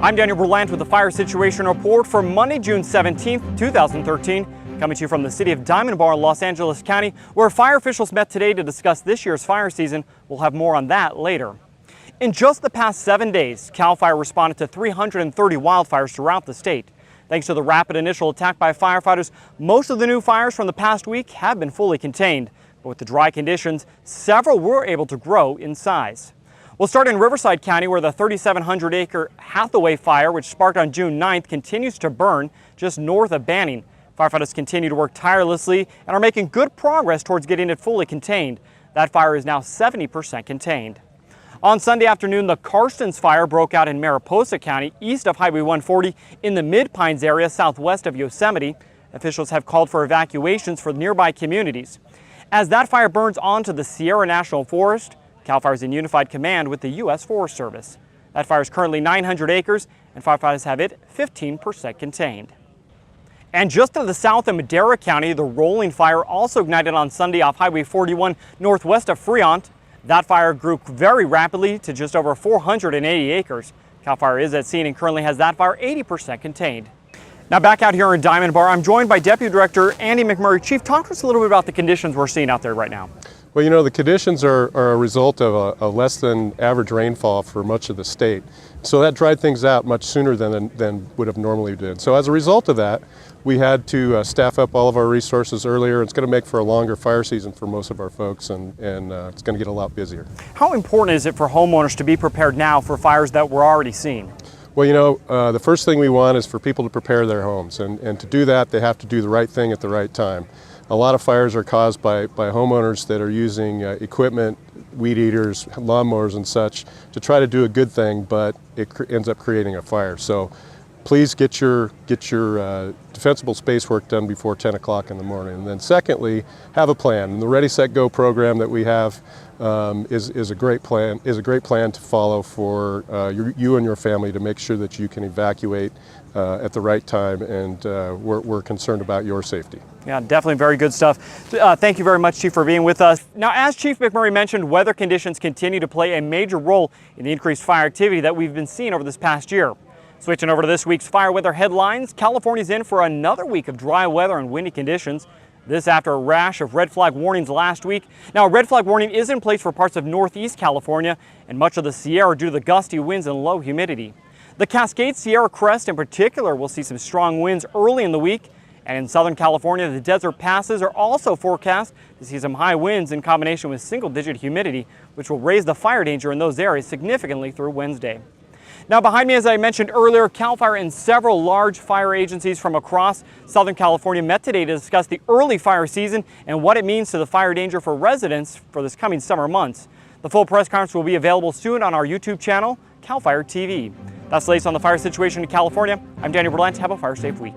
I'm Daniel Berlant with the Fire Situation Report for Monday, June 17th, 2013. Coming to you from the city of Diamond Bar in Los Angeles County, where fire officials met today to discuss this year's fire season. We'll have more on that later. In just the past 7 days, CAL FIRE responded to 330 wildfires throughout the state. Thanks to the rapid initial attack by firefighters, most of the new fires from the past week have been fully contained. But with the dry conditions, several were able to grow in size. We'll start in Riverside County, where the 3,700-acre Hathaway fire, which sparked on June 9th, continues to burn just north of Banning. Firefighters continue to work tirelessly and are making good progress towards getting it fully contained. That fire is now 70% contained. On Sunday afternoon, the Karstens fire broke out in Mariposa County, east of Highway 140 in the Mid-Pines area southwest of Yosemite. Officials have called for evacuations for nearby communities. As that fire burns onto the Sierra National Forest, CAL FIRE is in unified command with the U.S. Forest Service. That fire is currently 900 acres, and firefighters have it 15% contained. And just to the south of Madera County, the Rolling Fire also ignited on Sunday off Highway 41 northwest of Fremont. That fire grew very rapidly to just over 480 acres. CAL FIRE is at scene and currently has that fire 80% contained. Now back out here in Diamond Bar, I'm joined by Deputy Director Andy McMurray. Chief, talk to us a little bit about the conditions we're seeing out there right now. Well, you know, the conditions are a result of a less than average rainfall for much of the state. So that dried things out much sooner than would have normally been. So as a result of that, we had to staff up all of our resources earlier. It's going to make for a longer fire season for most of our folks, and it's going to get a lot busier. How important is it for homeowners to be prepared now for fires that we're already seeing? Well, you know, the first thing we want is for people to prepare their homes, and to do that, they have to do the right thing at the right time. A lot of fires are caused by homeowners that are using equipment, weed eaters, lawnmowers and such, to try to do a good thing, but it ends up creating a fire. So please get your defensible space work done before 10 o'clock in the morning. And then secondly, have a plan. And the Ready, Set, Go program that we have is a great plan to follow for you and your family to make sure that you can evacuate at the right time, and we're concerned about your safety. Yeah, definitely very good stuff. Thank you very much, Chief, for being with us. Now, as Chief McMurray mentioned, weather conditions continue to play a major role in the increased fire activity that we've been seeing over this past year. Switching over to this week's fire weather headlines, California's in for another week of dry weather and windy conditions. This after a rash of red flag warnings last week. Now, a red flag warning is in place for parts of northeast California and much of the Sierra due to the gusty winds and low humidity. The Cascade Sierra Crest in particular will see some strong winds early in the week. And in Southern California, the Desert Passes are also forecast to see some high winds in combination with single-digit humidity, which will raise the fire danger in those areas significantly through Wednesday. Now behind me, as I mentioned earlier, CAL FIRE and several large fire agencies from across Southern California met today to discuss the early fire season and what it means to the fire danger for residents for this coming summer months. The full press conference will be available soon on our YouTube channel, CAL FIRE TV. That's the latest on the fire situation in California. I'm Daniel Berlant. Have a fire safe week.